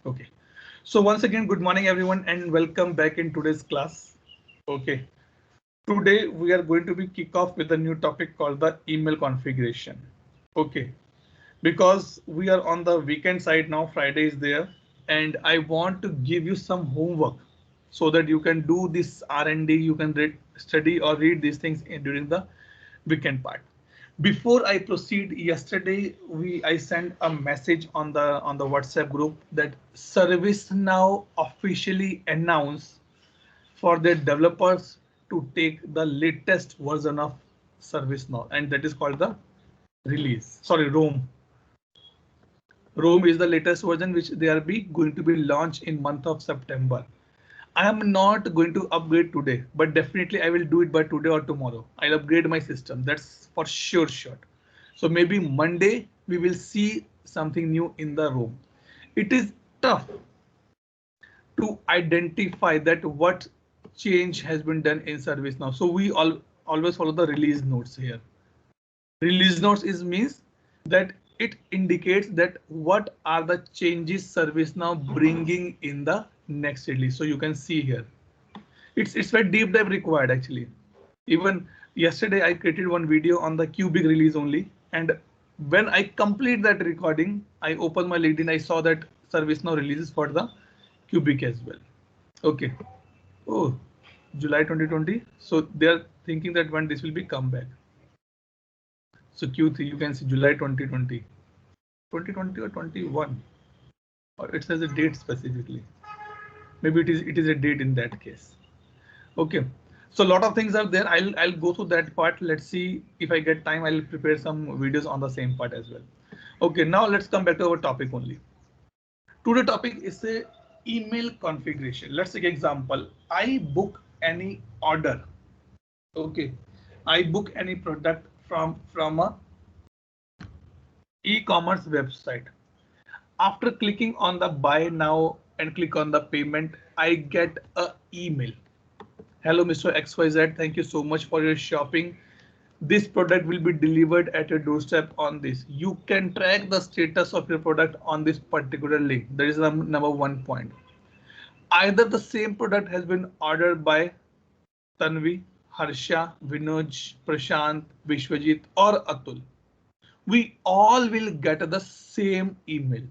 Okay. So once again, good morning everyone and welcome back in today's class. Okay. Today we are going to be kick off with a new topic called the email configuration. Okay. Because we are on the weekend side now, Friday is there, and I want to give you some homework so that you can do this R&D, you can study or read these things during the weekend part. Before I proceed, yesterday I sent a message on the WhatsApp group that ServiceNow officially announced for their developers to take the latest version of ServiceNow, and that is called the release. Sorry, Rome. Rome is the latest version which they are going to be launched in month of September. I am not going to upgrade today, but definitely I will do it by today or tomorrow. I'll upgrade my system. That's for sure. So maybe Monday we will see something new in the room. It is tough to identify that what change has been done in service now. So we always follow the release notes here. Release notes is means that it indicates that what are the changes service now bringing in the next release. So you can see here it's very deep dive required actually. Even yesterday I created one video on the cubic release only, and when I complete that recording, I open my LinkedIn, I saw that ServiceNow releases for the cubic as well. Okay. Oh, July 2020. So they are thinking that when this will be come back. So Q3, you can see July 2020, 2020 or 21, or it says a date specifically. Maybe it is a date in that case. Okay, so a lot of things are there. I'll go through that part. Let's see if I get time. I'll prepare some videos on the same part as well. Okay, now let's come back to our topic only. Today topic is a email configuration. Let's take example. I book any order. Okay, I book any product from a e-commerce website. After clicking on the buy now and click on the payment, I get a email. Hello, Mr. XYZ. Thank you so much for your shopping. This product will be delivered at your doorstep on this. You can track the status of your product on this particular link. That is the number one point. Either the same product has been ordered by Tanvi, Harsha, Vinoj, Prashant, Vishwajit, or Atul. We all will get the same email.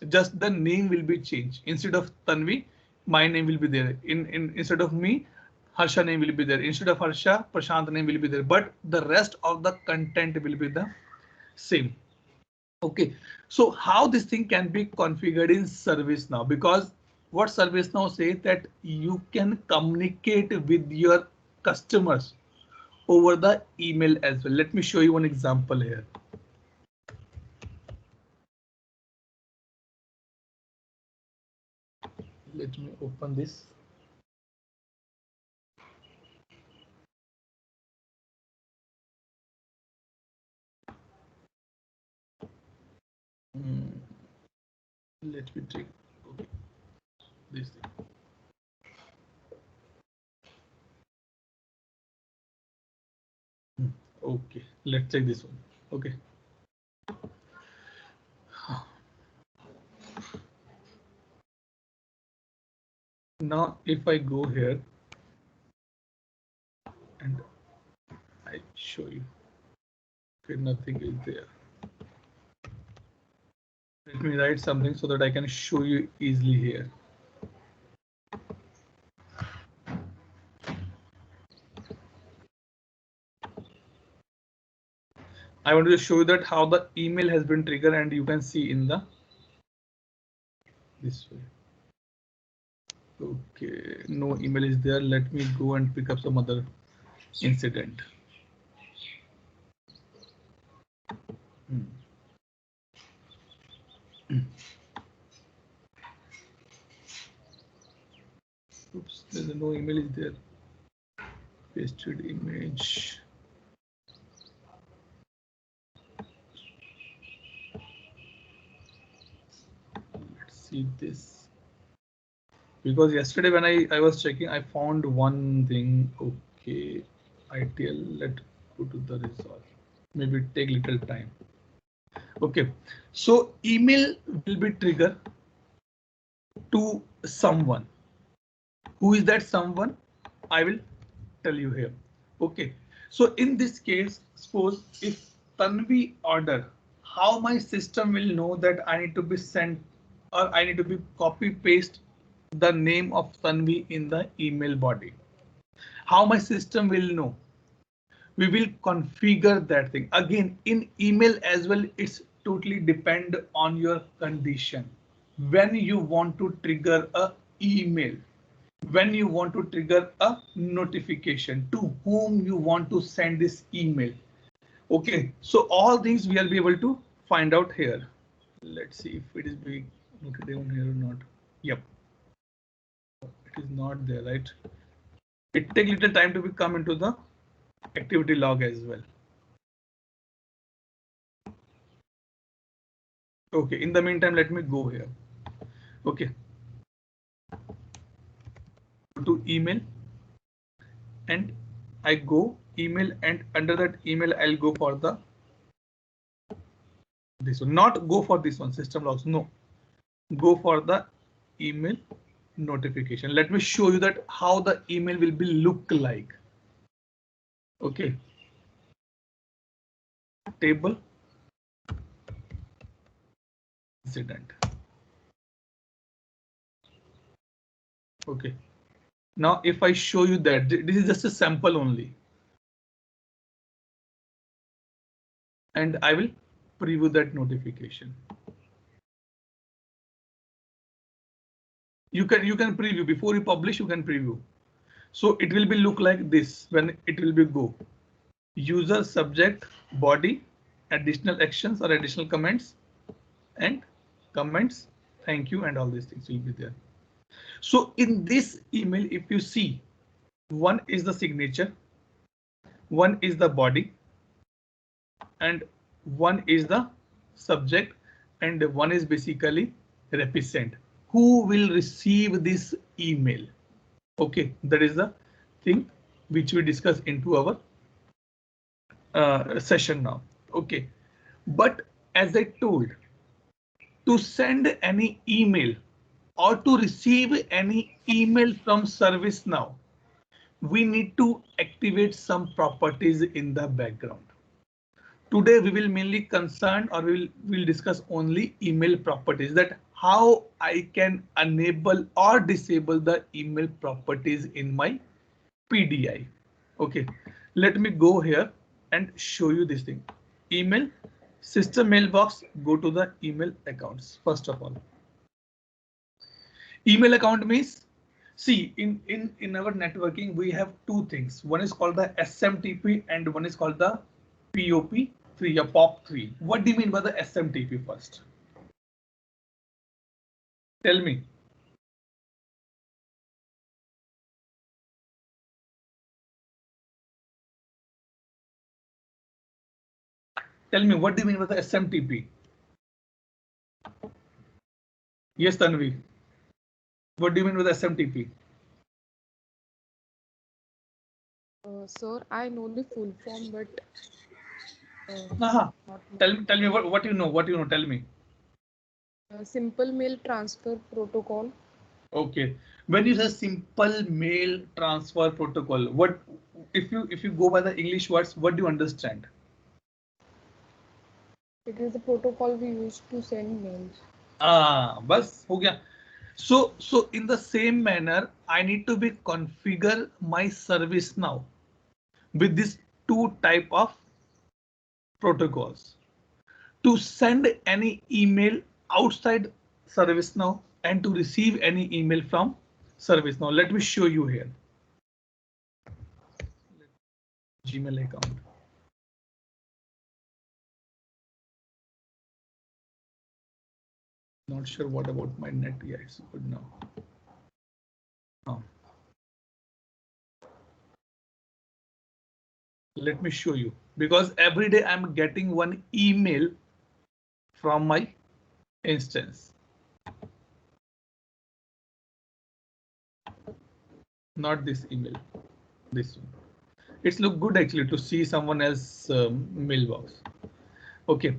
Just the name will be changed. Instead of Tanvi, my name will be there. Instead of me, Harsha name will be there. Instead of Harsha, Prashant name will be there. But the rest of the content will be the same. Okay, so how this thing can be configured in ServiceNow? Because what ServiceNow says that you can communicate with your customers over the email as well. Let me show you one example here. Let me open this. Let me take this thing. Okay, let's take this one. Okay. Now, if I go here and I show you, okay, nothing is there. Let me write something so that I can show you easily here. I want to show you that how the email has been triggered, and you can see in the this way. Okay, no email is there. Let me go and pick up some other incident. Oops, there's no email is there. Pasted image. Let's see this. Because yesterday when I was checking, I found one thing. Okay, ITL. Let's go to the result. Maybe it take little time. Okay, so email will be triggered to someone. Who is that someone? I will tell you here. Okay. So in this case, suppose if Tanvi order, how my system will know that I need to be sent or I need to be copy paste the name of Tanvi in the email body. How my system will know? We will configure that thing. Again, in email as well, it's totally depend on your condition. When you want to trigger a email, when you want to trigger a notification, to whom you want to send this email. Okay, so all things we'll be able to find out here. Let's see if it is being noted down here or not. Yep, it is not there, right? It takes little time to come into the activity log as well. Okay, in the meantime, let me go here. Okay, go to email and I go email, and under that email I'll go for the this one, not go for this one system logs, no, go for the email notification. Let me show you that how the email will be look like. Okay, table incident. Okay, now if I show you that this is just a sample only, and I will preview that notification. You can preview before you publish, you can preview. So it will be look like this when it will be go. User, subject, body, additional actions or additional comments, and comments, thank you, and all these things will be there. So in this email, if you see, one is the signature, one is the body, and one is the subject, and one is basically represent. Who will receive this email? Okay, that is the thing which we discuss into our session now. Okay, but as I told, to send any email or to receive any email from ServiceNow, we need to activate some properties in the background. Today we will mainly concern or we'll discuss only email properties, that how I can enable or disable the email properties in my PDI. Okay, let me go here and show you this thing. Email system mailbox, go to the email accounts. First of all, email account means, see, in our networking we have two things. One is called the SMTP and one is called the POP3 or POP3. What do you mean by the SMTP first? Tell me. Tell me, what do you mean by the SMTP? Yes, Tanvi. What do you mean with SMTP? Sir, I know the full form, but Tell me what you know. What you know? Tell me. simple mail transfer protocol. Okay. When you say simple mail transfer protocol, what if you go by the English words? What do you understand? It is the protocol we use to send mails. बस हो गया. So in the same manner, I need to be configure my service now with these two type of protocols to send any email outside ServiceNow and to receive any email from ServiceNow. Let me show you here. Gmail account. Not sure what about my net. Yeah, it's good now. Let me show you, because every day I'm getting one email from my instance. Not this email, this one. It's look good actually to see someone else mailbox. Okay,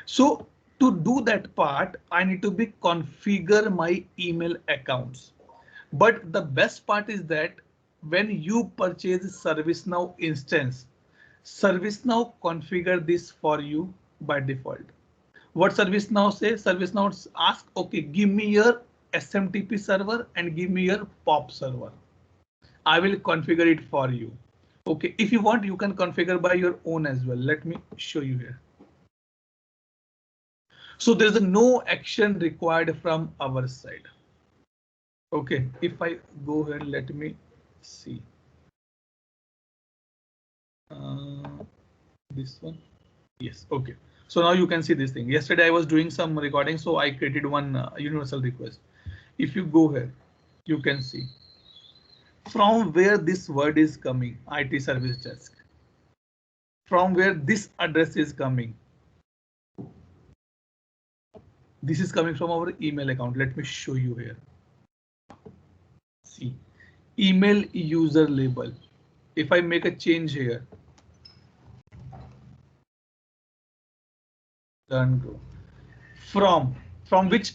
so To do that part, I need to be configure my email accounts. But the best part is that when you purchase ServiceNow instance, ServiceNow configure this for you by default. What ServiceNow says? ServiceNow asks, okay, give me your SMTP server and give me your POP server. I will configure it for you. Okay, if you want, you can configure by your own as well. Let me show you here. So there's no action required from our side. Okay, if I go here, let me see. This one. Yes, okay. So now you can see this thing. Yesterday I was doing some recording, so I created one universal request. If you go here, you can see from where this word is coming, IT service desk. From where this address is coming. This is coming from our email account. Let me show you here. See, email user label. If I make a change here, done go. From which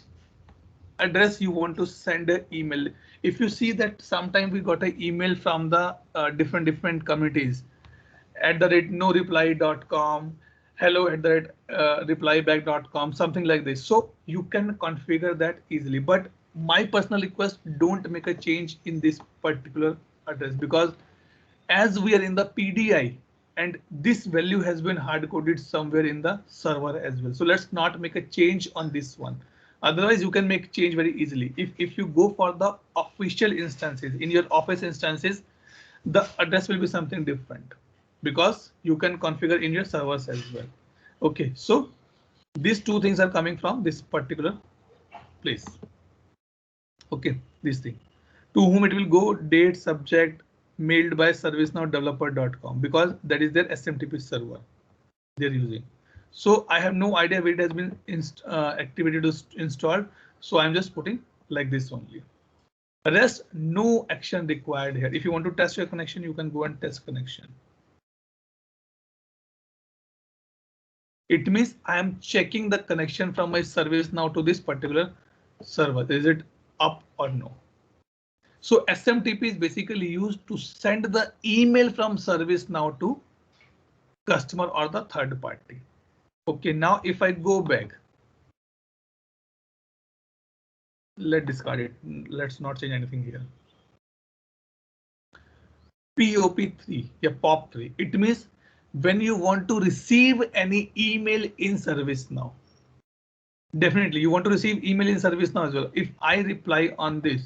address you want to send an email. If you see that sometime we got an email from the different communities at the rate noreply.com, hello at the rate replyback.com, something like this. So you can configure that easily. But my personal request, don't make a change in this particular address, because as we are in the PDI and this value has been hard coded somewhere in the server as well. So let's not make a change on this one. Otherwise, you can make change very easily. If you go for the official instances in your office instances, the address will be something different because you can configure in your servers as well. OK, so these two things are coming from this particular place. OK, this thing to whom it will go, date, subject, mailed by servicenowdeveloper.com, because that is their SMTP server they're using. So I have no idea where it has been activated to installed. So I'm just putting like this only. Rest, no action required here. If you want to test your connection, you can go and test connection. It means I am checking the connection from my ServiceNow to this particular server. Is it up or no? So SMTP is basically used to send the email from ServiceNow to customer or the third party. OK, now if I go back, let's discard it. Let's not change anything here. POP3, yeah, POP3. It means when you want to receive any email in ServiceNow. Definitely, you want to receive email in ServiceNow as well. If I reply on this,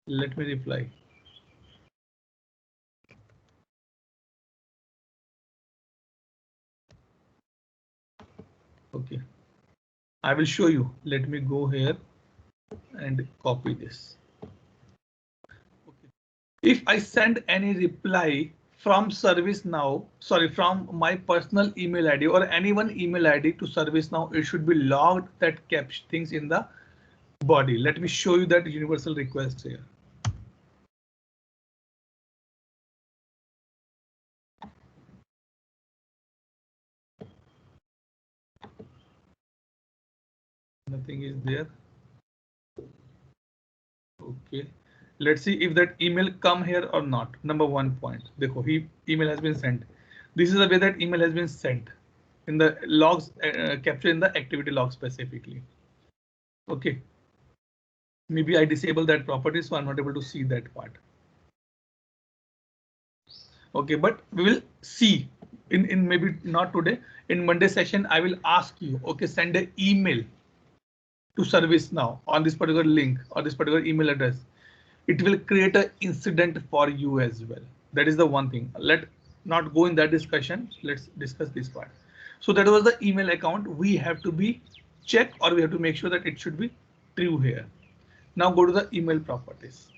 let me reply. OK, I will show you. Let me go here and copy this. Okay. If I send any reply from ServiceNow, sorry, from my personal email ID or anyone email ID to ServiceNow, it should be logged that capture things in the body. Let me show you that universal request here. Nothing is there. OK, let's see if that email come here or not. Number 1 point. Dekho, email has been sent. This is the way that email has been sent in the logs, captured in the activity log specifically. OK, maybe I disable that property, so I'm not able to see that part. OK, but we will see in maybe not today. In Monday session, I will ask you, OK, send an email to ServiceNow on this particular link or this particular email address. It will create an incident for you as well. That is the one thing. Let not go in that discussion. Let's discuss this part. So that was the email account. We have to be checked, or we have to make sure that it should be true here. Now go to the email properties.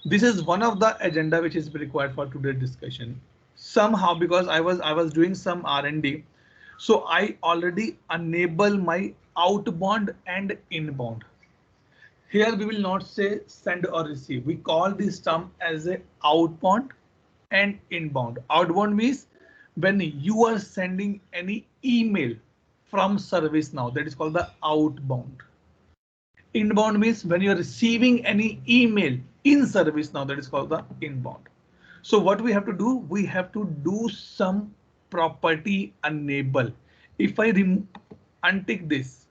This is one of the agenda which is required for today's discussion. Somehow, because I was doing some R&D, so I already enable my outbound and inbound. Here we will not say send or receive. We call this term as a outbound and inbound. Outbound means when you are sending any email from ServiceNow, that is called the outbound. Inbound means when you are receiving any email in ServiceNow, that is called the inbound. So what we have to do, we have to do some property enable. If I untick this,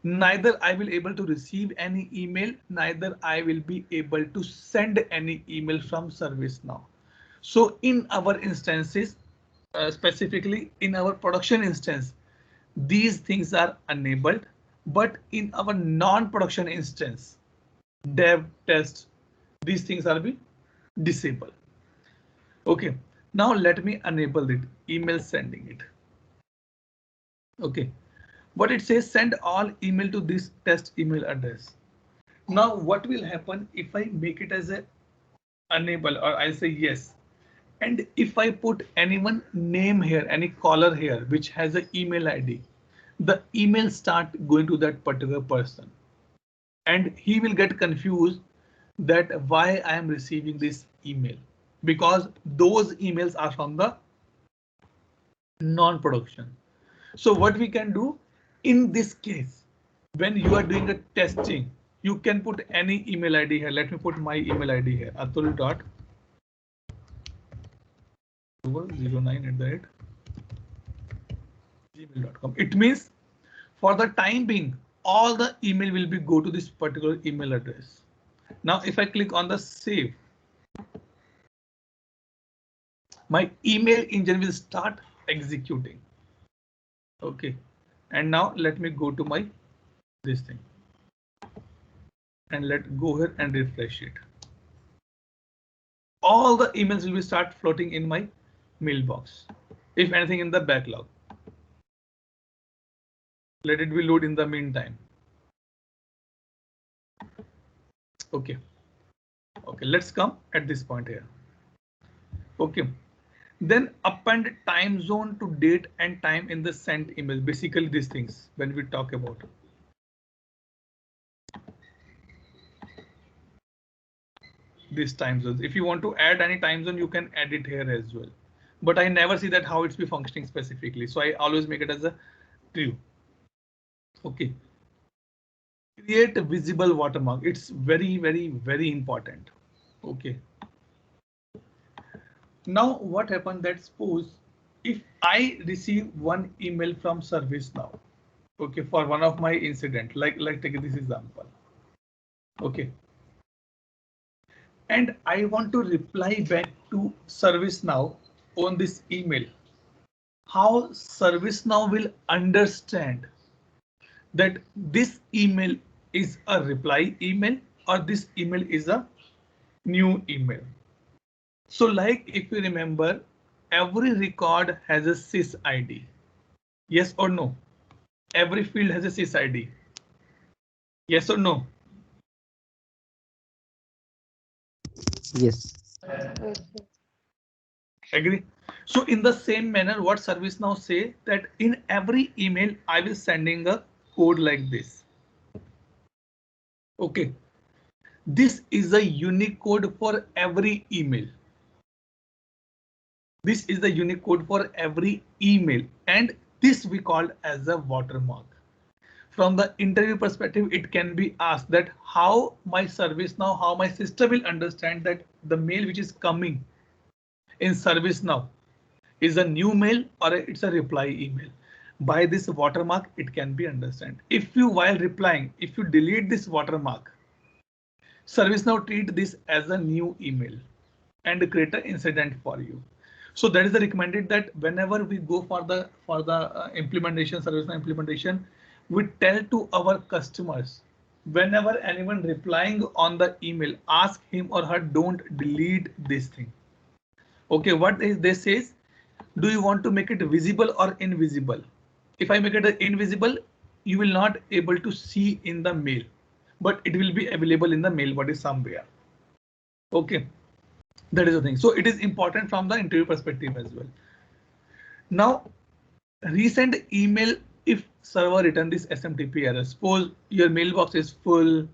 neither I will able to receive any email, neither I will be able to send any email from ServiceNow. So in our instances, specifically in our production instance, these things are enabled, but in our non-production instance, dev, test, these things are be disabled. Okay, now let me enable it, email sending it. Okay, but it says send all email to this test email address. Now what will happen if I make it as a enable, or I say yes, and if I put anyone name here, any caller here which has an email ID, the email start going to that particular person and he will get confused that why I am receiving this email, because those emails are from the non-production. So what we can do in this case, when you are doing a testing, you can put any email ID here. Let me put my email ID here, atul.09@gmail.com. It means for the time being, all the email will be go to this particular email address. Now, if I click on the save, my email engine will start executing. Okay, and now let me go to my this thing and let go here and refresh it. All the emails will be start floating in my mailbox. If anything in the backlog, let it be load in the meantime. Okay, let's come at this point here. Okay, then append time zone to date and time in the sent email. Basically these things when we talk about. These time zones. If you want to add any time zone, you can add it here as well. But I never see that how it's be functioning specifically. So I always make it as a true. Okay. Create a visible watermark. It's very, very, very important. Okay. Now what happened that suppose if I receive one email from ServiceNow, okay, for one of my incident, like take this example. Okay. And I want to reply back to ServiceNow on this email. How ServiceNow will understand that this email is a reply email or this email is a new email. So like if you remember, every record has a sys ID. Yes or no? Every field has a sys ID. Yes or no? Yes. Agree? So in the same manner, what ServiceNow say that in every email, I will sending a code like this. Okay. This is a unique code for every email. This is the unique code for every email, and this we call as a watermark. From the interview perspective, it can be asked that how my ServiceNow, how my system will understand that the mail which is coming in ServiceNow is a new mail or it's a reply email. By this watermark, it can be understood. If you while replying, if you delete this watermark, ServiceNow treat this as a new email and create an incident for you. So that is the recommended that whenever we go for the implementation, ServiceNow implementation, we tell to our customers, whenever anyone replying on the email, ask him or her don't delete this thing. Okay, what is this says? Do you want to make it visible or invisible? If I make it invisible, you will not able to see in the mail, but it will be available in the mail body somewhere. Okay, that is the thing. So it is important from the interview perspective as well. Now, resend email if server return this SMTP error. Suppose your mailbox is full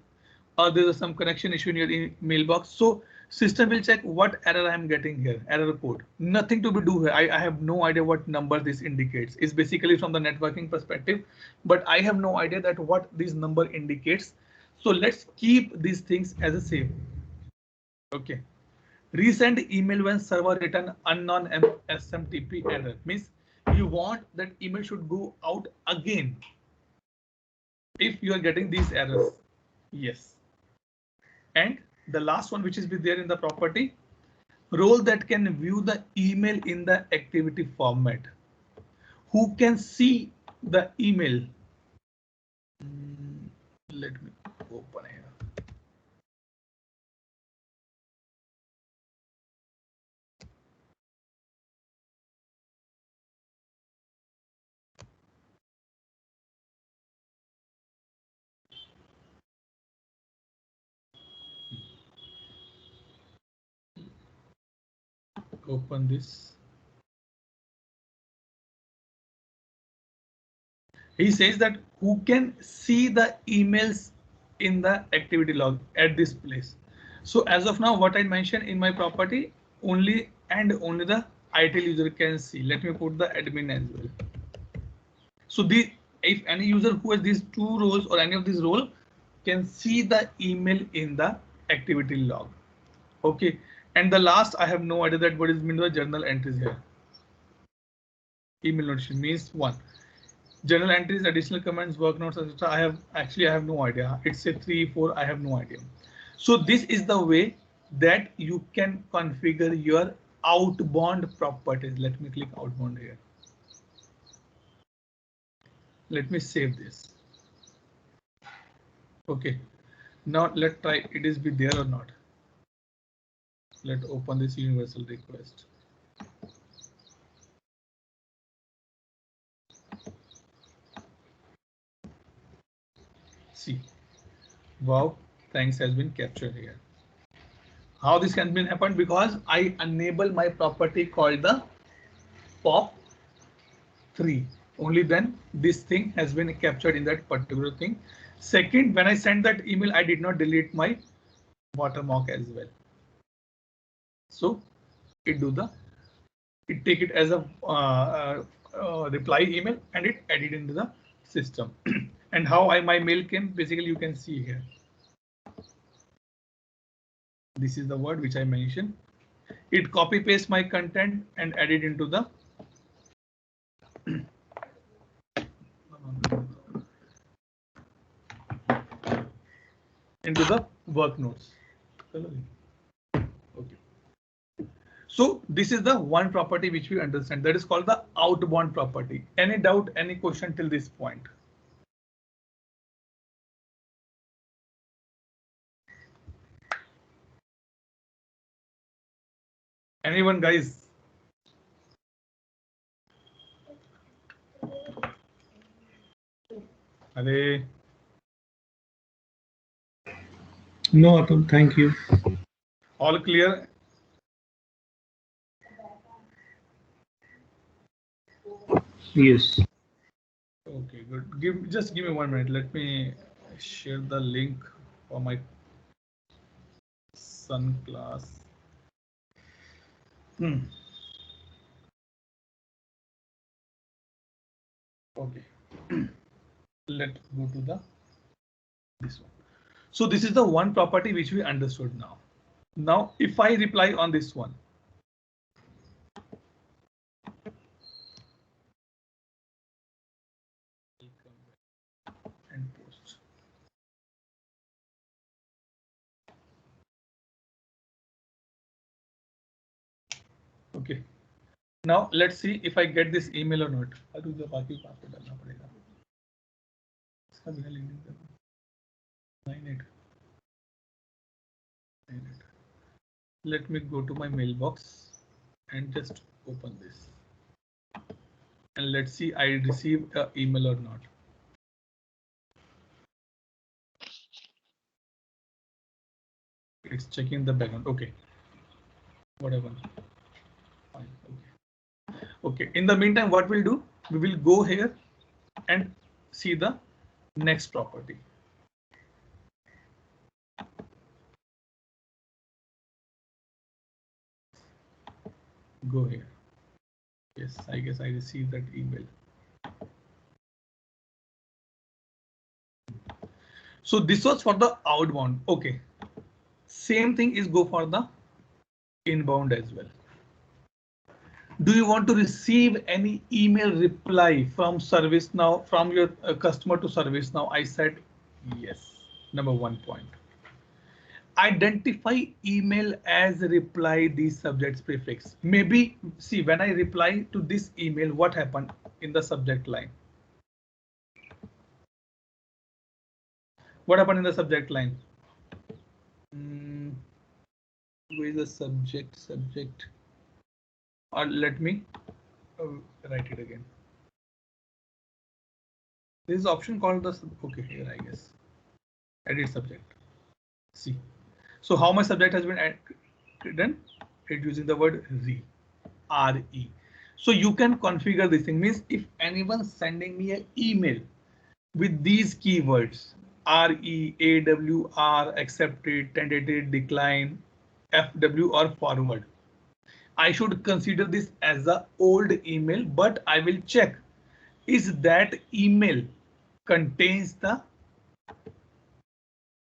or there is some connection issue in your mailbox. So System will check what error I am getting here, error code. Nothing to be do here. I have no idea what number this indicates. It's basically from the networking perspective, but I have no idea that what this number indicates. So let's keep these things as a same. Okay. Resend email when server return unknown SMTP error. Means you want that email should go out again if you are getting these errors. Yes. And the last one, which is be there in the property, role that can view the email in the activity format. Who can see the email? Let me open here. Open this. He says that who can see the emails in the activity log at this place. So as of now, what I mentioned in my property, only and only the ITIL user can see. Let me put the admin as well. So if any user who has these two roles or any of these role can see the email in the activity log. Okay. And the last, I have no idea that what is meant by journal entries here. Email notification means one. Journal entries, additional comments, work notes, etc. I have no idea. It's a 3, 4. I have no idea. So this is the way that you can configure your outbound properties. Let me click outbound here. Let me save this. Okay. Now let's try it is be there or not. Let's open this universal request. See, wow, thanks has been captured here. How this can be happened? Because I enable my property called the POP3. Only then this thing has been captured in that particular thing. Second, when I send that email, I did not delete my watermark as well. So it take it as a reply email and it added into the system. And how my mail came, basically you can see here. This is the word which I mentioned. It copy paste my content and add it into the work notes. Okay. So this is the one property which we understand, that is called the outbound property. Any doubt, any question till this point? Anyone, guys? Are No, Atul, thank you. all clear? Yes. Okay, good. Just give me 1 minute. Let me share the link for my son class. Okay. Let's go to this one. So this is the one property which we understood now. Now, if I reply on this one, and post. Okay. Now let's see if I get this email or not. Let me go to my mailbox and just open this. And let's see I received an email or not. It's checking the background. Okay. Whatever. Fine. Okay. Okay. In the meantime, what we'll do, we will go here and see the next property. Go here. Yes, I guess I received that email. So this was for the outbound. Okay. Same thing is go for the inbound as well. Do you want to receive any email reply from ServiceNow, from your customer to ServiceNow? I said yes. Number 1 point. Identify email as reply these subjects prefix. Maybe see when I reply to this email, what happened in the subject line? What happened in the subject line? Where is the subject? Or let me write it again. There is option called the, okay, here I guess. Edit subject. See. So how my subject has been done? It using the word re. So you can configure this thing. Means if anyone sending me an email with these keywords, REAWR, accepted, tentative, decline, FW or forward, I should consider this as a old email, but I will check is that email contains the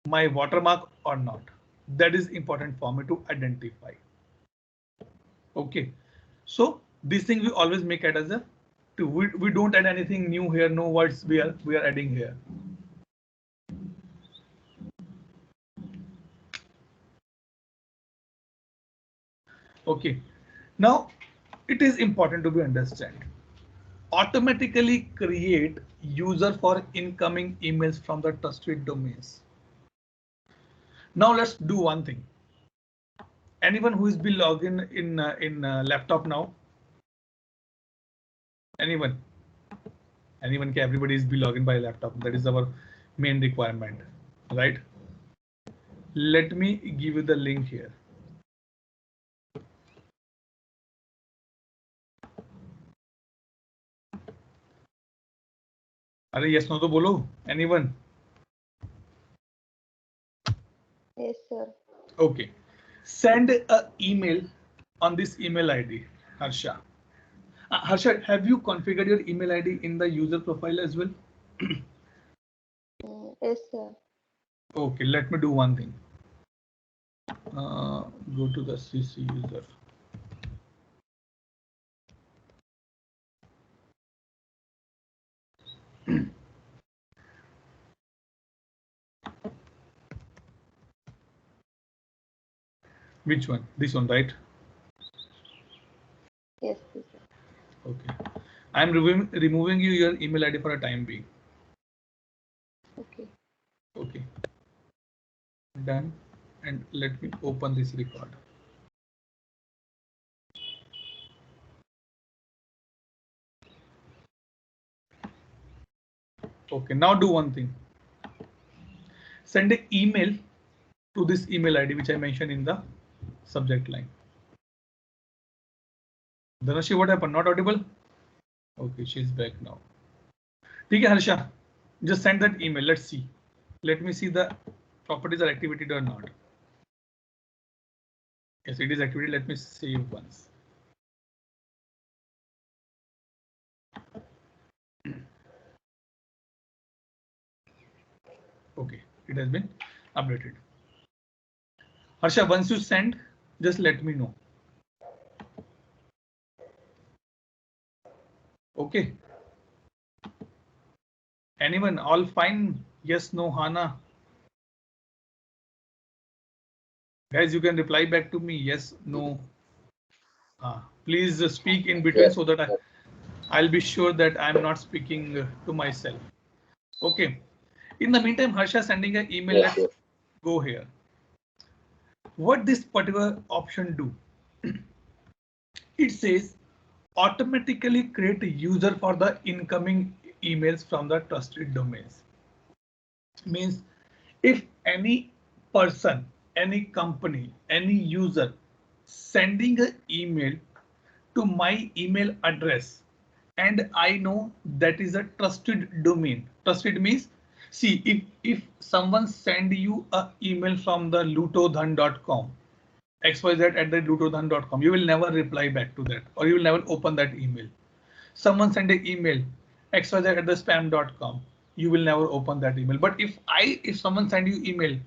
my watermark or not. That is important for me to identify. Okay, so this thing we always make it as a two. We don't add anything new here, no words we are adding here. Okay, now it is important to be understand. Automatically create user for incoming emails from the trusted domains. Now let's do one thing. Anyone who is be logged in laptop now? Anyone? Anyone? Everybody is be logged by laptop. That is our main requirement, right? Let me give you the link here. Are yes no to bolo? Anyone? Yes, sir. Okay. Send an email on this email ID, Harsha. Harsha, have you configured your email ID in the user profile as well? Yes, sir. Okay, let me do one thing. Go to the CC user. Which one? This one, right? Yes, sir. Okay. I'm removing you your email ID for a time being. Okay. Okay. Done. And let me open this record. Okay, now do one thing. Send an email to this email ID which I mentioned in the subject line. Dhanashi, what happened? Not audible? Okay, she's back now. Okay, Harsha, just send that email. Let's see. Let me see the properties are activated or not. Yes, it is activated. Let me save once. Okay, it has been updated. Harsha, once you send, just let me know. Okay. Anyone? All fine? Yes, no, Hana? Guys, you can reply back to me. Yes, no. Please speak in between so that I'll be sure that I'm not speaking to myself. Okay. In the meantime, Harsha sending an email. Let's go here. What this particular option do? It says automatically create a user for the incoming emails from the trusted domains. Means if any person, any company, any user sending an email to my email address and I know that is a trusted domain. Trusted means, see, if someone send you an email from the lutodhan.com, xyz@dutodan.com. You will never reply back to that, or you will never open that email. Someone send an email xyz@spam.com. You will never open that email. But if someone send you email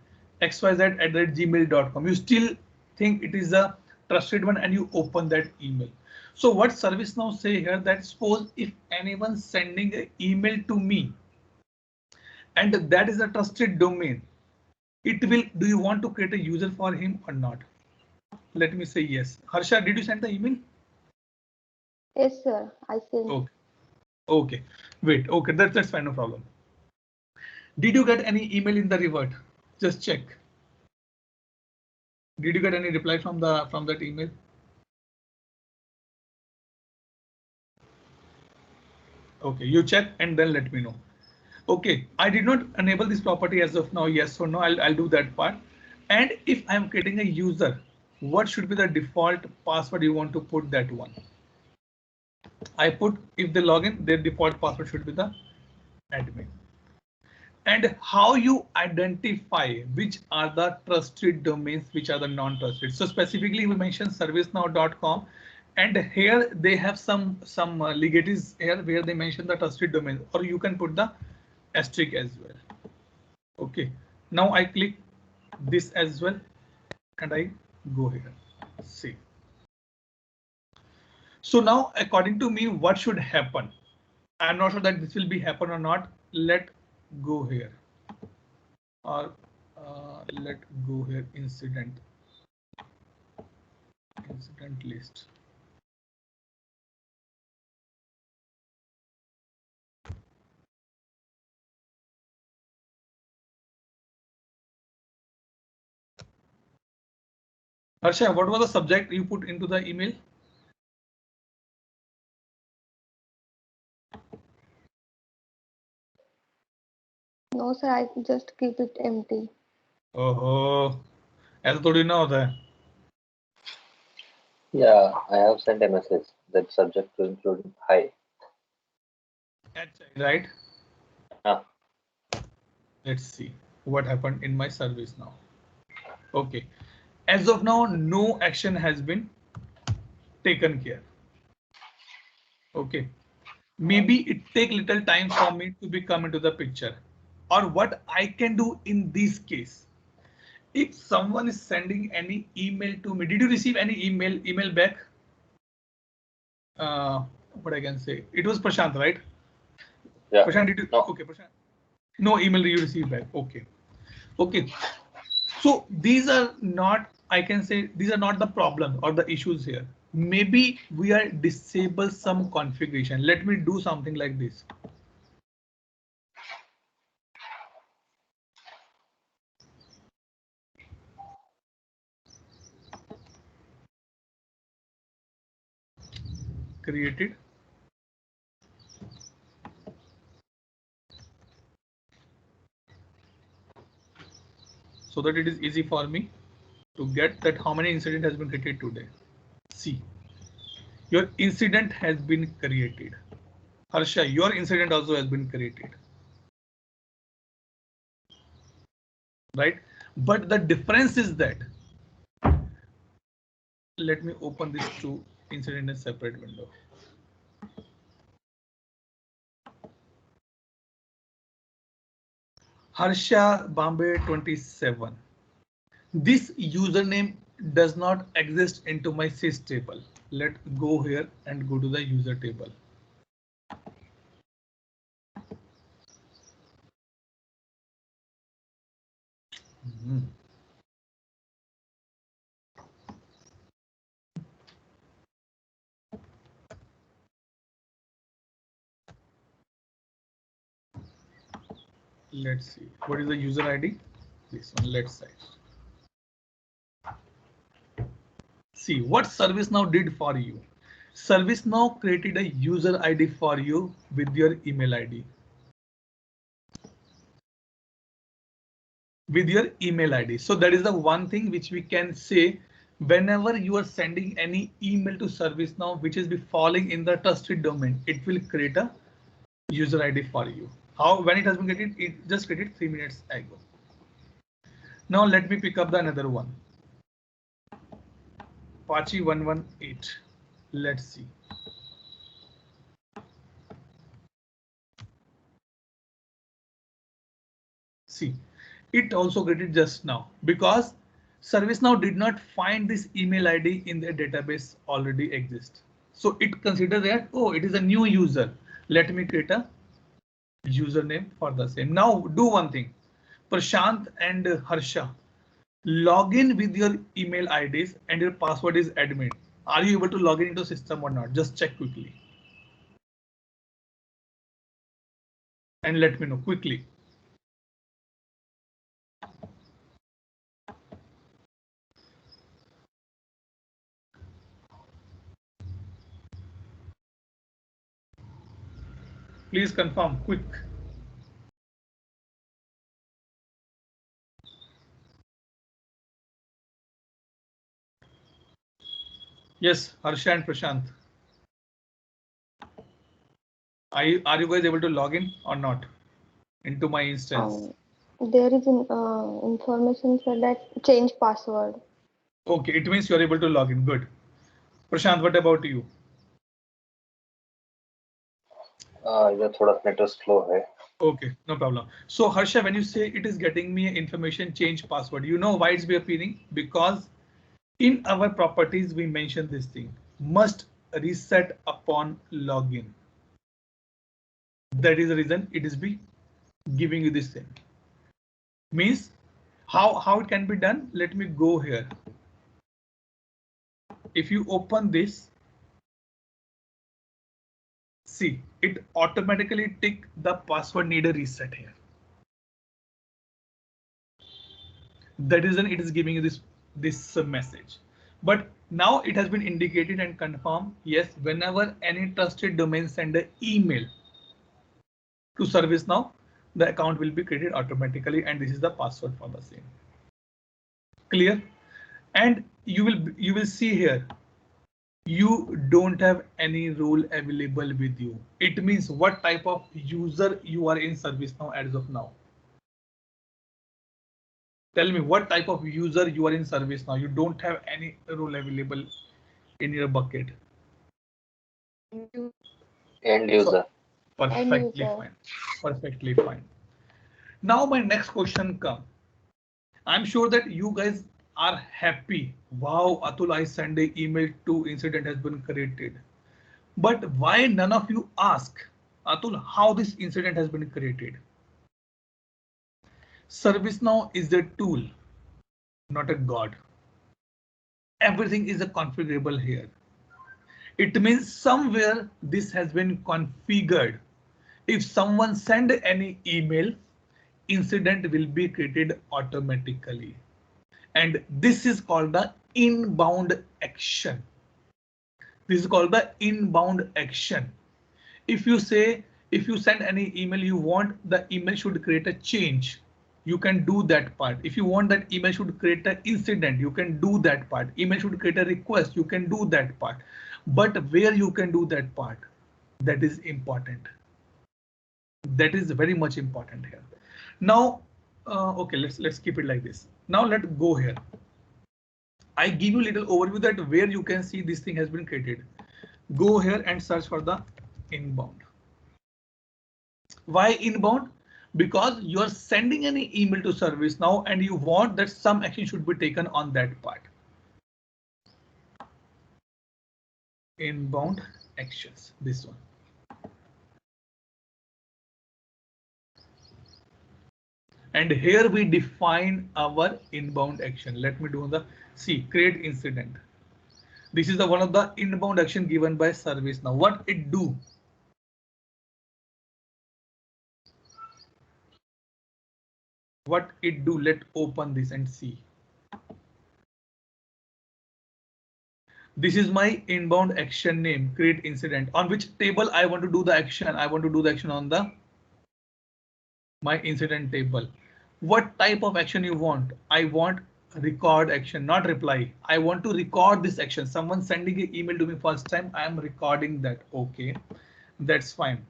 xyz@gmail.com, you still think it is a trusted one and you open that email. So what ServiceNow say here, that suppose if anyone sending an email to me and that is a trusted domain, it will, do you want to create a user for him or not? Let me say yes. Harsha, did you send the email? Yes, sir. I sent. Okay. Okay. Wait. Okay. That's fine. No problem. Did you get any email in the revert? Just check. Did you get any reply from that email? Okay. You check and then let me know. Okay. I did not enable this property as of now. Yes or no? I'll do that part. And if I'm creating a user, what should be the default password you want to put that one? I put, if they log in, their default password should be the admin. And how you identify which are the trusted domains, which are the non-trusted. So specifically we mentioned servicenow.com, and here they have some legatives here where they mention the trusted domain, or you can put the asterisk as well. Okay, now I click this as well and I go here, save. So now according to me, what should happen? I'm not sure that this will be happen or not. Let go here, or let go here, incident list. Harsha, what was the subject you put into the email? No, sir. I just keep it empty. Oh, ऐसा थोड़ी ना होता है. Yeah, I have sent a message that subject to include hi. Right? Ah. Let's see what happened in my service now. Okay, as of now, no action has been taken care. Okay, maybe it take little time for me to be come into the picture. Or what I can do in this case, if someone is sending any email to me, did you receive any email back? What I can say, it was Prashant, right? Yeah. Prashant, did you? No. Okay, Prashant. No email you received back. Okay. Okay. So these are not, I can say, these are not the problem or the issues here. Maybe we are disable some configuration. Let me do something like this. Created. So that it is easy for me to get that how many incident has been created today. See, your incident has been created. Harsha, your incident also has been created. Right? But the difference is that, let me open this two incident in a separate window. Harsha Bombay 27. This username does not exist into my sys table. Let's go here and go to the user table. Let's see, what is the user ID? This one, let's say. See what ServiceNow did for you. ServiceNow created a user ID for you with your email ID. With your email ID. So that is the one thing which we can say whenever you are sending any email to ServiceNow, which is be falling in the trusted domain, it will create a user ID for you. How, when it has been created, it just created 3 minutes ago. Now let me pick up the another one. Apache 118. Let's see. See, it also created just now because ServiceNow did not find this email ID in their database already exists. So it considers that, oh, it is a new user. Let me create a username for the same. Now do one thing. Prashant and Harsha, log in with your email IDs and your password is admin. Are you able to log in into system or not? Just check quickly. And let me know quickly. Please confirm quick. Yes, Harsha and Prashant. Are you guys able to log in or not into my instance? There is an information for that change password. Okay, it means you're able to log in. Good. Prashant, what about you? इधर थोड़ा network slow है. Okay, no problem. So Harsha, when you say it is getting me information change password, you know why it's be appearing? Because in our properties we mentioned this thing must reset upon login. That is the reason it is be giving you this thing. Means how it can be done? Let me go here. If you open this, see it automatically tick the password need a reset here. That is when it is giving you this message. But now it has been indicated and confirmed. Yes, whenever any trusted domain send an email to ServiceNow, the account will be created automatically, and this is the password for the same. Clear? And you will see here, you don't have any role available with you. It means what type of user you are in ServiceNow as of now. Tell me what type of user you are in ServiceNow. You don't have any role available in your bucket. End user. So, perfectly fine. Perfectly fine. Now my next question comes. I'm sure that you guys are happy. Wow, Atul, I sent an email to incident has been created. But why none of you ask, Atul, how this incident has been created? ServiceNow is a tool, not a god. Everything is a configurable here. It means somewhere this has been configured. If someone send any email, incident will be created automatically. And this is called the inbound action. This is called the inbound action. If you send any email, you want the email should create a change, you can do that part. If you want that email should create an incident, you can do that part. Email should create a request, you can do that part. But where you can do that part, that is important. That is very much important here. Now, okay, let's keep it like this. Now let's go here. I give you a little overview that where you can see this thing has been created. Go here and search for the inbound. Why inbound? Because you are sending an email to ServiceNow and you want that some action should be taken on that part. Inbound actions, this one. And here we define our inbound action. Let me do the create incident. This is the one of the inbound action given by ServiceNow. What it do? What it do? Let's open this and see. This is my inbound action name, create incident. On which table I want to do the action? I want to do the action on the my incident table. What type of action you want? I want record action, not reply. I want to record this action. Someone sending an email to me first time, I am recording that. Okay, that's fine.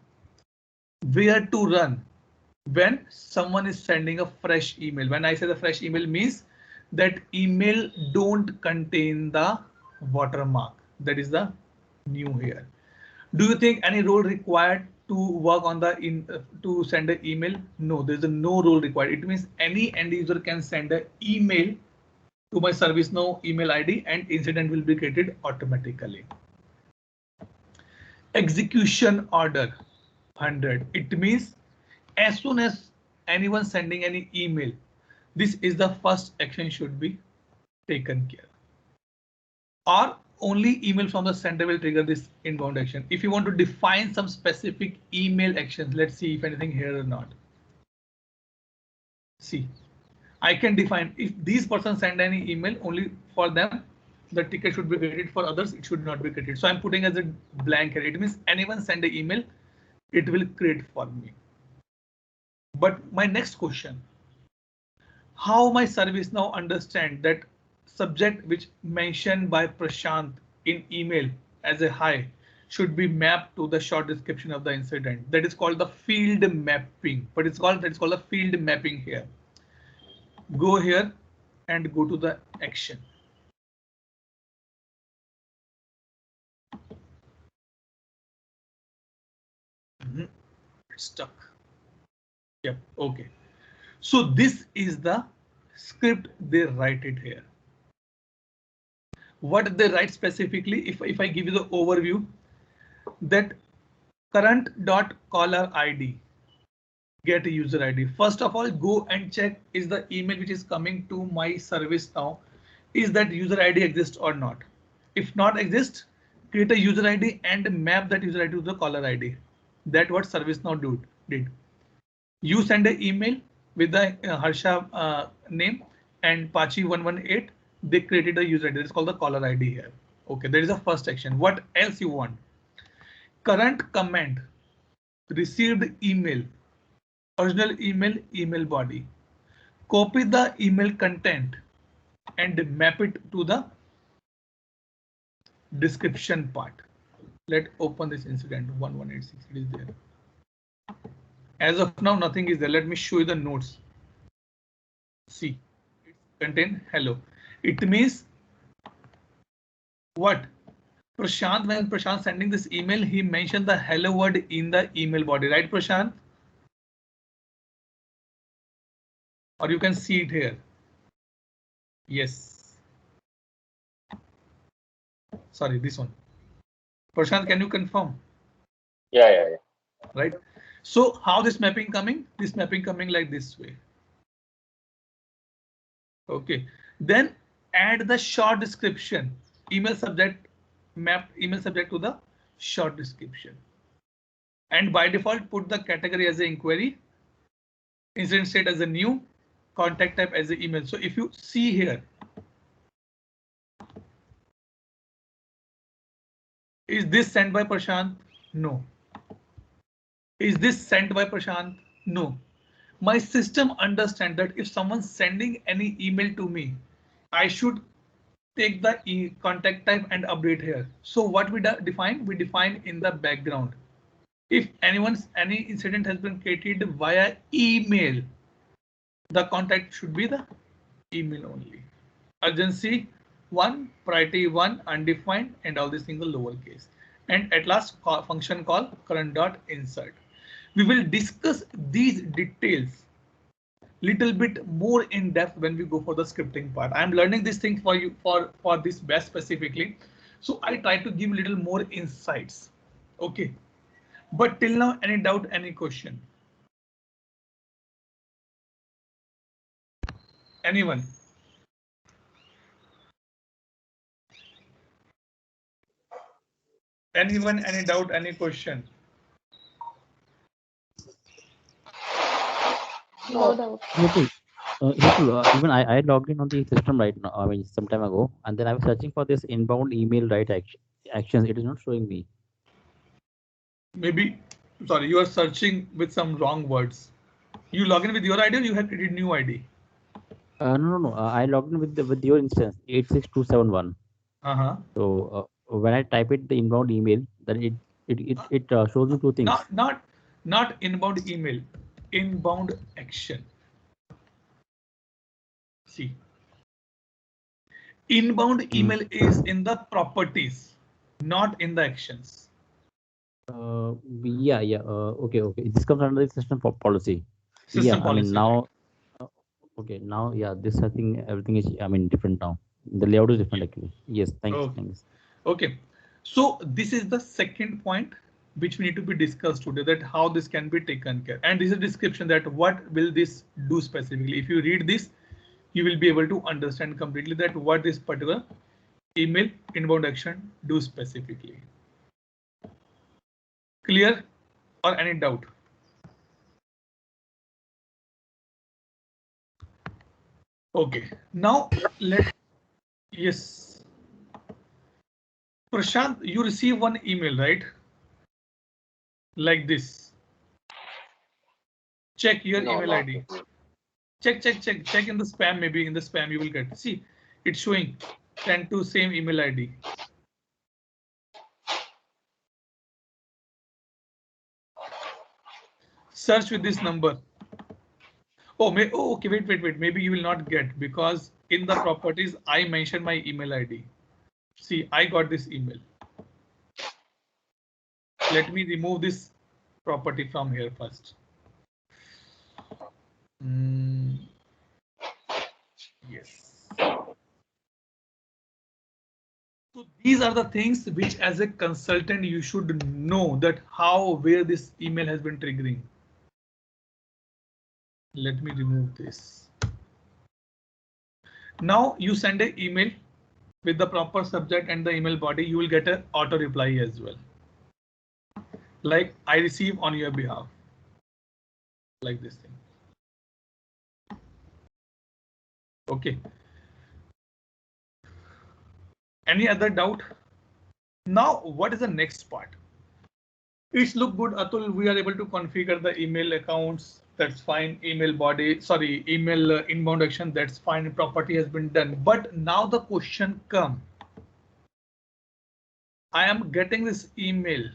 Where to run? When someone is sending a fresh email. When I say the fresh email means that email don't contain the watermark. That is the new here. Do you think any role required to work on the to send an email? No, there's no role required. It means any end user can send an email to my ServiceNow email ID and incident will be created automatically. Execution order 100. It means as soon as anyone sending any email, this is the first action should be taken care. Or only email from the sender will trigger this inbound action. If you want to define some specific email actions, let's see if anything here or not. See, I can define if these persons send any email, only for them the ticket should be created, for others it should not be created. So I'm putting as a blank here. It means anyone send an email, it will create for me. But my next question, how my ServiceNow understand that subject which mentioned by Prashant in email as a hi should be mapped to the short description of the incident? That is called the field mapping, but it's called the field mapping here. Go here and go to the action. It's stuck. Yep. OK. So this is the script they write it here. What they write specifically, if I give you the overview, that current.caller ID get a user ID. First of all, go and check is the email which is coming to my ServiceNow, is that user ID exists or not. If not exist, create a user ID and map that user ID to the caller ID. That's what ServiceNow did. You send an email with the Harsha name and Pachi 118. They created a user ID. It's called the caller ID here. OK, there is a first action. What else you want? Current comment, received email, original email, email body. Copy the email content and map it to the description part. Let's open this incident 1186. It is there. As of now, nothing is there. Let me show you the notes. See, it contain hello. It means what? Prashant, when Prashant sending this email, he mentioned the hello word in the email body, right, Prashant? Or you can see it here. Yes. Sorry, this one. Prashant, can you confirm? Yeah. Right. So how this mapping coming? This mapping coming like this way. OK, then add the short description. Email subject, map email subject to the short description. And by default, put the category as an inquiry, incident state as a new, contact type as an email. So if you see here, is this sent by Prashant? No. Is this sent by Prashant? No. My system understands that if someone's sending any email to me, I should take the contact type and update here. So what we define? We define in the background. If any incident has been created via email, the contact should be the email only. Urgency 1, priority 1, undefined, and all these single lowercase. And at last, function call current.insert. We will discuss these details little bit more in depth when we go for the scripting part. I'm learning this thing for you for this batch specifically. So I try to give a little more insights. OK, but till now, any doubt, any question? Anyone? Anyone, any doubt, any question? No doubt. Even I logged in on the system right now, I mean, some time ago, and then I was searching for this inbound email right actions. It is not showing me. Maybe, sorry, you are searching with some wrong words. You log in with your ID or you have created new ID? No. I logged in with your instance 86271. So when I type it the inbound email, then it shows me two things. Not inbound email, inbound action. See, Inbound email is in the properties, not in the actions. Yeah. Okay. This comes under the system for policy. System Yeah, policy. now. Okay, now yeah, this I think everything is different now. The layout is different actually. Yes, thanks. Okay, so this is the second point which we need to be discussed today, that how this can be taken care. And this is a description that what will this do specifically. If you read this, you will be able to understand completely that what this particular email inbound action do specifically. Clear or any doubt? Okay, now yes. Prashant, you receive one email, right? Like this. Check your email ID. Check in the spam. Maybe in the spam you will get. See, it's showing sent to same email ID. Search with this number. Oh, okay. Wait. Maybe you will not get, because in the properties I mentioned my email ID. See, I got this email. Let me remove this property from here first. Yes. So these are the things which as a consultant you should know, that where this email has been triggering. Let me remove this. Now you send an email with the proper subject and the email body, you will get an auto reply as well. Like I receive on your behalf. Like this thing. Okay. Any other doubt? Now, what is the next part? It's look good, Atul. We are able to configure the email accounts. That's fine. Email body, sorry, email inbound action. That's fine. Property has been done. But now the question comes. I am getting this email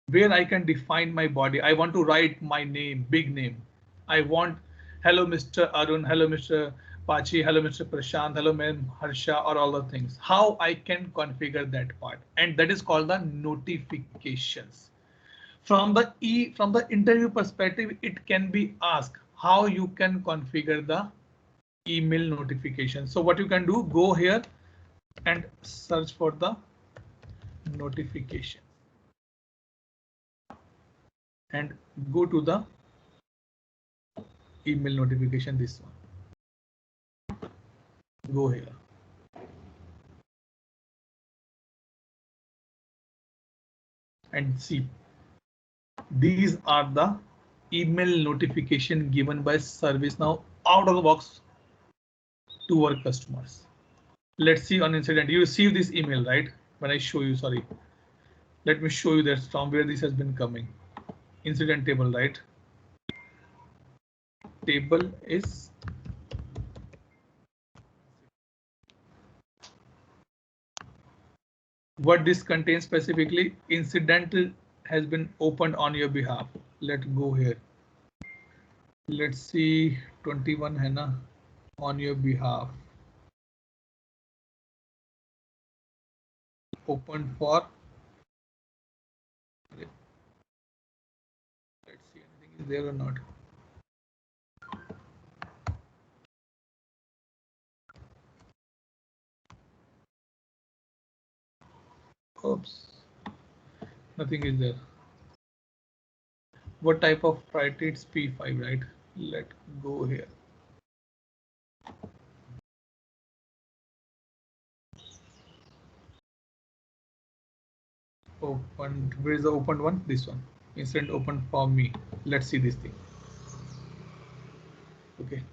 where I can define my body. I want to write my name, big name. I want hello, Mr. Arun. Hello, Mr. Pachi. Hello, Mr. Prashant. Hello, Ma'am Harsha, or all the things. How I can configure that part, and that is called the notifications. From the interview perspective, it can be asked how you can configure the email notification. So what you can do, go here and search for the notification and go to the email notification, this one. Go here. And see, these are the email notification given by ServiceNow out of the box to our customers. Let's see on incident. You receive this email, right? When I show you, sorry. Let me show you that from where this has been coming. Incident table, right? Table is what this contains specifically. Incident has been opened on your behalf. Let's go here. Let's see 21 Hannah on your behalf. Open for. Let's see anything is there or not. Oops, nothing is there. What type of priority? It's P5, right? Let's go here. Open. Where is the opened one? This one. Incident open for me. Let's see this thing. Okay.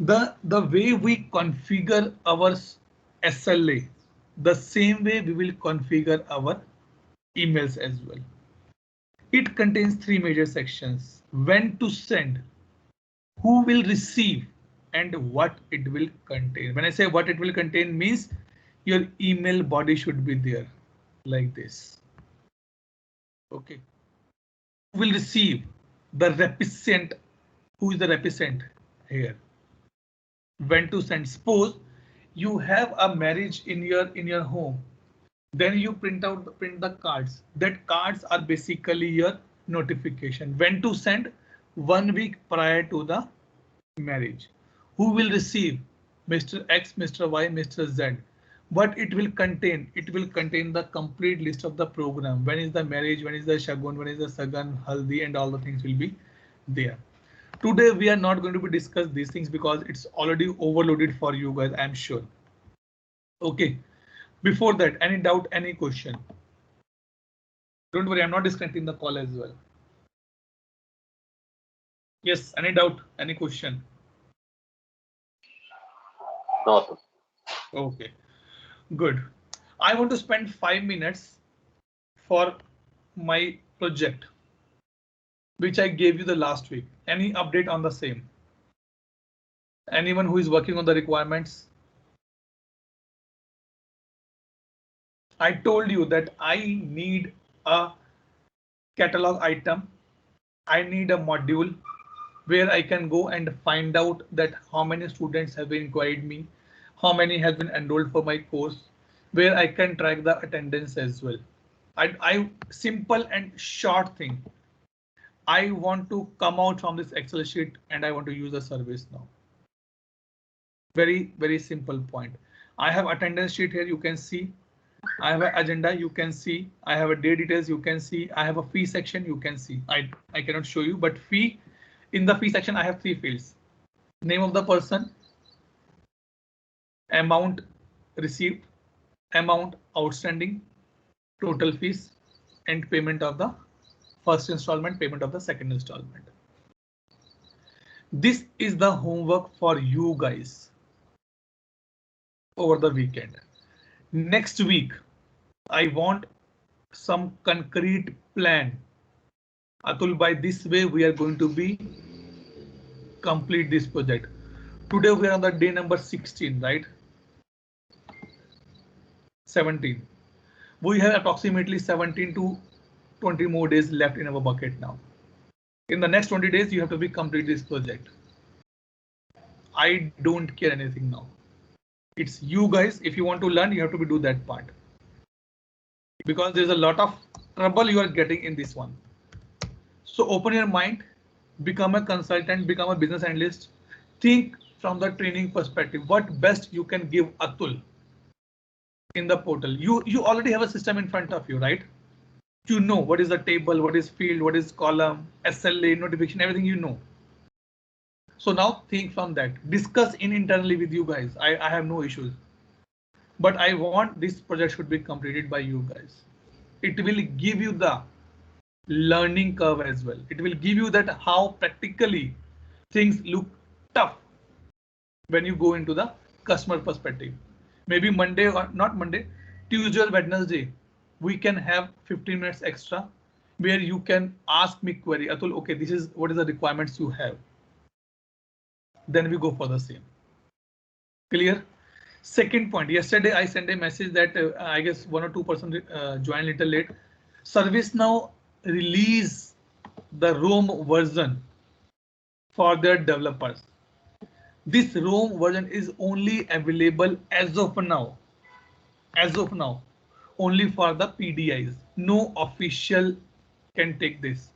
The way we configure our SLA, the same way we will configure our emails as well. It contains three major sections: when to send, who will receive, and what it will contain. When I say what it will contain, means your email body should be there like this. Okay. Who will receive? The recipient. Who is the recipient here? when to send. Suppose you have a marriage in your home, then you print the cards. That cards are basically your notification when to send 1 week prior to the marriage. Who will receive? Mr. X, Mr. Y, Mr. Z. What it will contain? It will contain the complete list of the program. When is the marriage? When is the shagun? When is the sagan, haldi, and all the things will be there. Today we are not going to be discuss these things because it's already overloaded for you guys, I'm sure. Okay. Before that, any doubt, any question? Don't worry, I'm not disconnecting the call as well. Yes, any doubt, any question? No. Okay, good. I want to spend 5 minutes for my project, which I gave you the last week. Any update on the same? Anyone who is working on the requirements? I told you that I need a catalog item. I need a module where I can go and find out that how many students have been inquired me, how many has been enrolled for my course, where I can track the attendance as well. I simple and short thing. I want to come out from this Excel sheet and I want to use the service now. Very, very simple point. I have attendance sheet here. You can see. I have an agenda. You can see. I have a day details. You can see. I have a fee section. You can see. I cannot show you, but fee. In the fee section, I have 3 fields: name of the person, amount received, amount outstanding, total fees, and payment of the first installment, payment of the second installment. This is the homework for you guys over the weekend. Next week, I want some concrete plan. Atul, by this way, we are going to be complete this project. Today we are on the day number 16, right? 17. We have approximately 17 to 20 more days left in our bucket now. In the next 20 days, you have to be complete this project. I don't care anything now. It's you guys. If you want to learn, you have to do that part. Because there's a lot of trouble you are getting in this one. So open your mind, become a consultant, become a business analyst. Think from the training perspective, what best you can give Atul in the portal. You already have a system in front of you, right? You know what is the table, what is field, what is column, SLA, notification, everything you know. So now think from that. Discuss internally with you guys. I have no issues. But I want this project should be completed by you guys. It will give you the learning curve as well. It will give you that how practically things look tough when you go into the customer perspective. Maybe Monday or not Monday, Tuesday or Wednesday, we can have 15 minutes extra where you can ask me query. Atul, okay, this is what is the requirements you have. Then we go for the same. Clear? Second point, yesterday I sent a message that I guess 1 or 2% joined little late. ServiceNow release the Rome version for their developers. This Rome version is only available as of now. As of now, only for the PDIs. No official can take this.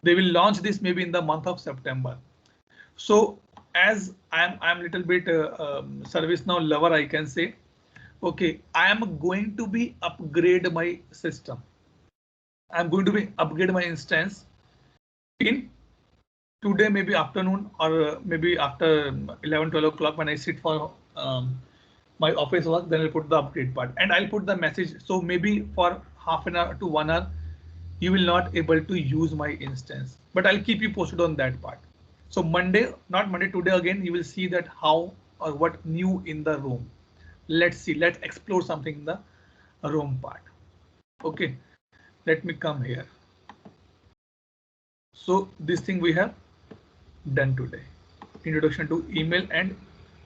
They will launch this maybe in the month of September. So as I'm little bit ServiceNow lover, I can say, okay, I am going to be upgrade my system. I'm going to be upgrade my instance in today, maybe afternoon or maybe after 11-12 o'clock when I sit for my office work. Then I'll put the upgrade part and I'll put the message. So maybe for half an hour to 1 hour, you will not able to use my instance, but I'll keep you posted on that part. So Monday, not Monday, today again, you will see that how or what new in the room. Let's see, let's explore something in the room part. Okay, let me come here. So this thing we have done today. Introduction to email and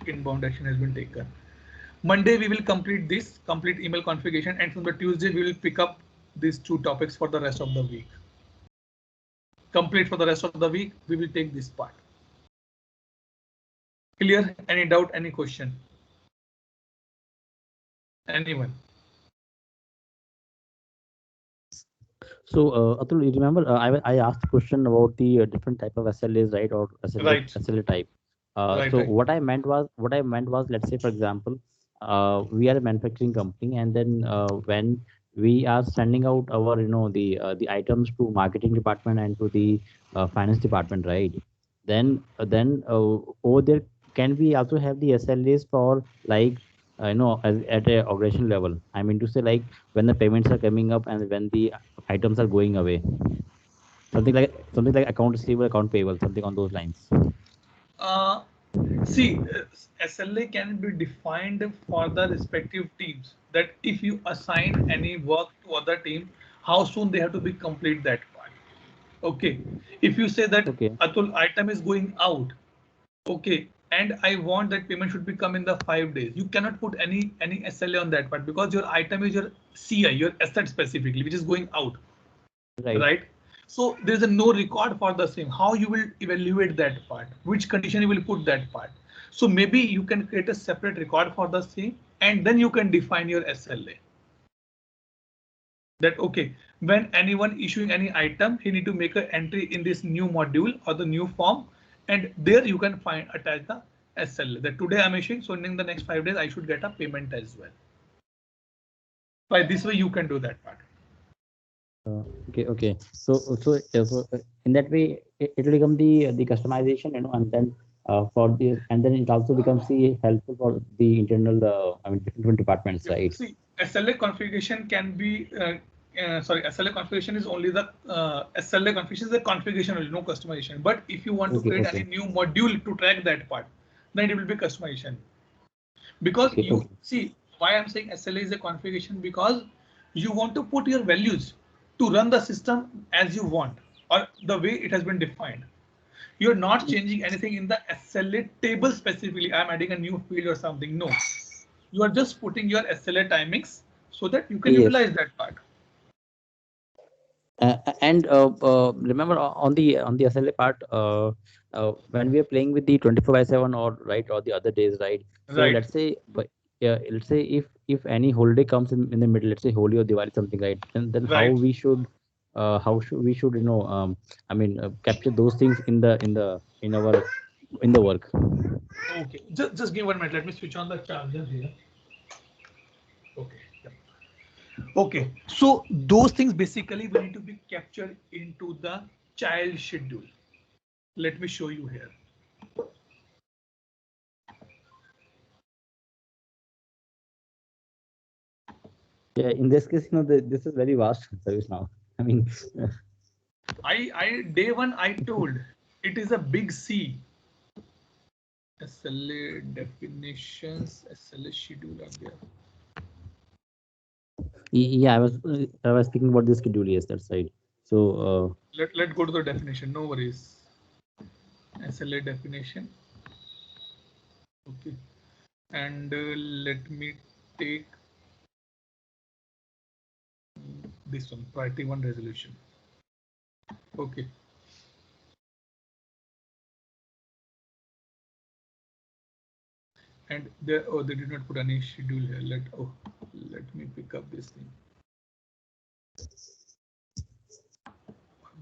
inbound action has been taken. Monday we will complete this complete email configuration, and from the Tuesday we will pick up these 2 topics for the rest of the week. Complete for the rest of the week, we will take this part. Clear? Any doubt, any question? Anyone? So, Atul, you remember I asked a question about the different type of SLAs, right, or Right. SLA type. Right, So right. what I meant was, let's say, for example, we are a manufacturing company, and then when we are sending out our, the items to marketing department and to the finance department, right? Then over there, can we also have the SLAs for, like, at a organization level? I mean to say, like, when the payments are coming up and when the items are going away, something like account receivable, account payable, something on those lines. Uh, See, SLA can be defined for the respective teams, that if you assign any work to other team, how soon they have to be complete that part. Okay. If you say that Okay. Atul item is going out, okay, and I want that payment should be come in the 5 days, you cannot put any SLA on that part, because your item is your CI, your asset specifically, which is going out. Right? So there's a no record for the same. How you will evaluate that part? Which condition you will put that part? So maybe you can create a separate record for the same, and then you can define your SLA. That okay, when anyone issuing any item, he need to make an entry in this new module or the new form, and there you can find attach the SLA. That today I'm issuing, so in the next 5 days I should get a payment as well. By this way you can do that part. Okay. So in that way, it will become the customization, and then and then it also becomes the helpful for the internal, different departments, Yeah. right? See, SLA configuration can be sorry, SLA configuration is only the SLA configuration is the configuration only, no customization. But if you want to create any new module to track that part, then it will be customization. Because you Okay. see why I'm saying SLA is a configuration, because you want to put your values to run the system as you want, or the way it has been defined. You're not changing anything in the SLA table specifically. I'm adding a new field or something. No, you are just putting your SLA timings so that you can Yes. utilize that part. And remember, on the SLA part, when we are playing with the 24/7, or right, or the other days, right? So Right. let's say, but yeah, let's say if any holiday comes in the middle, let's say Holi or Diwali, something, right? Then how Right. we should capture those things in the work. Okay. Just give 1 minute. Let me switch on the charger here. Okay. Yeah. Okay. So those things basically we need to be captured into the child schedule. Let me show you here. Yeah, in this case, this is very vast service now. I mean, I day one I told it is a big C. SLA definitions, SLA schedule are there. yeah, I was thinking about the schedule. Yes, that's right. So Let go to the definition. No worries. SLA definition. Okay. And let me take this one, priority one resolution. Okay. And there, oh, they did not put any schedule here. Let me pick up this thing.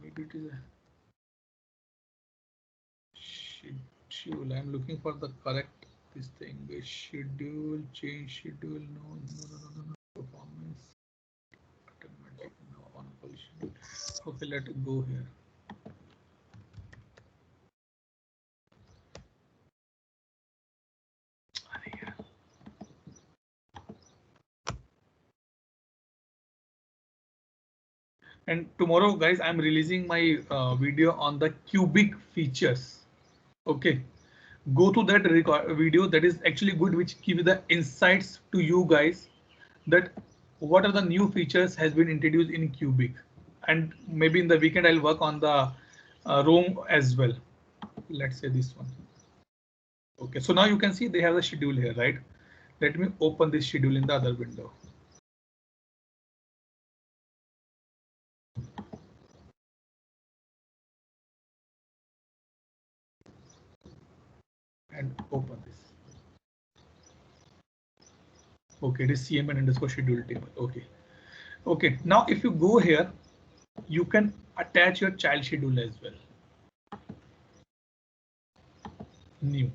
Maybe it is a schedule. I'm looking for the correct this thing. The schedule, change schedule. No. Performance. Automatic. No on call schedule. Okay, let it go here. And tomorrow, guys, I'm releasing my video on the cubic features. Okay, go to that video, that is actually good, which give the insights to you guys that what are the new features has been introduced in cubic. And maybe in the weekend I'll work on the Rome as well. Let's say this one. Okay, so now you can see they have the schedule here, right? Let me open this schedule in the other window. and open this. Okay, it is CMN underscore schedule table. Okay. Okay, now if you go here, you can attach your child schedule as well. New,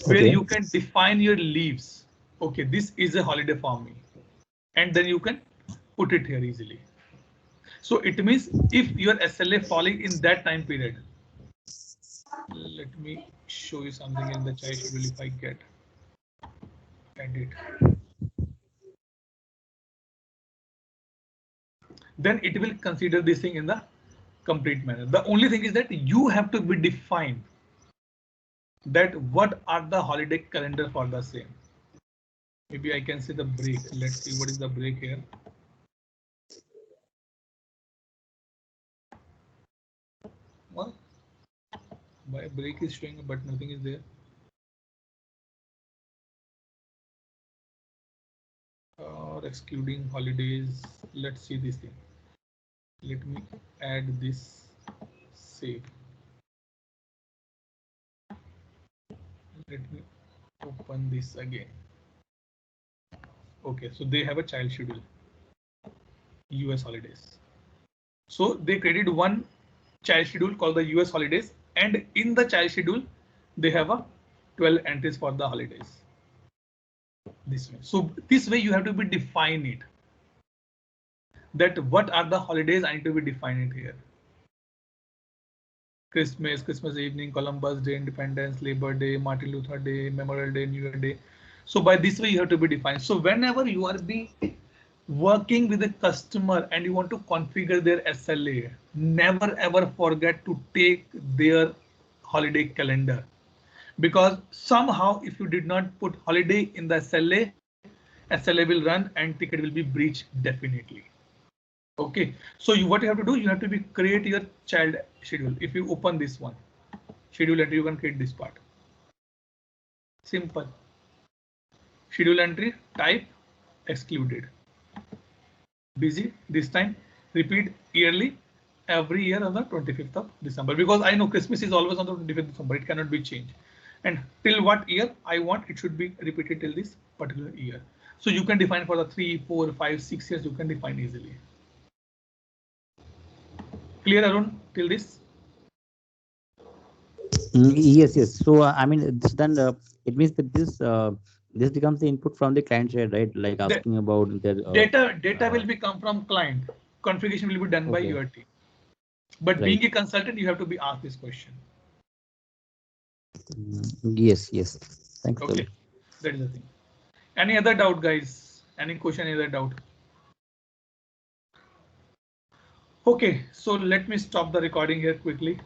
where you can define your leaves. Okay, this is a holiday for me, and then you can put it here easily. So it means if your SLA falling in that time period, let me show you something in the child schedule. If I get edit, then it will consider this thing in the complete manner. The only thing is that you have to be defined that what are the holiday calendar for the same. Maybe I can say the break. Let's see what is the break here. Well, my break is showing, but nothing is there. Or excluding holidays. Let's see this thing. Let me add this. Save. Let me open this again. Okay, so they have a child schedule. US holidays. So they created one child schedule called the US holidays, and in the child schedule they have a 12 entries for the holidays. This way. So this way you have to be define it. That what are the holidays I need to be defined it here. Christmas, Christmas evening, Columbus Day, Independence, Labor Day, Martin Luther Day, Memorial Day, New Year Day. So by this way you have to be defined. So whenever you are working with a customer and you want to configure their SLA, never ever forget to take their holiday calendar, because somehow if you did not put holiday in the SLA will run and ticket will be breached definitely. Okay, so what you have to do, you have to be create your child schedule. If you open this one schedule entry, you can create this part. Simple. Schedule entry type excluded. Busy this time, repeat yearly every year on the 25th of December, because I know Christmas is always on the 25th of December. It cannot be changed. And till what year I want, it should be repeated till this particular year. So you can define for the 3, 4, 5, 6 years. You can define easily. Clear, Arun, till this? Yes, yes. So I mean, then it means that this becomes the input from the client side, right? Like asking about their data will be come from client. Configuration will be done by your team. But Right. being a consultant, you have to be asked this question. Yes, yes. Thanks. Okay, that is the thing. Any other doubt, guys? Any question, any other doubt? Okay, so let me stop the recording here quickly.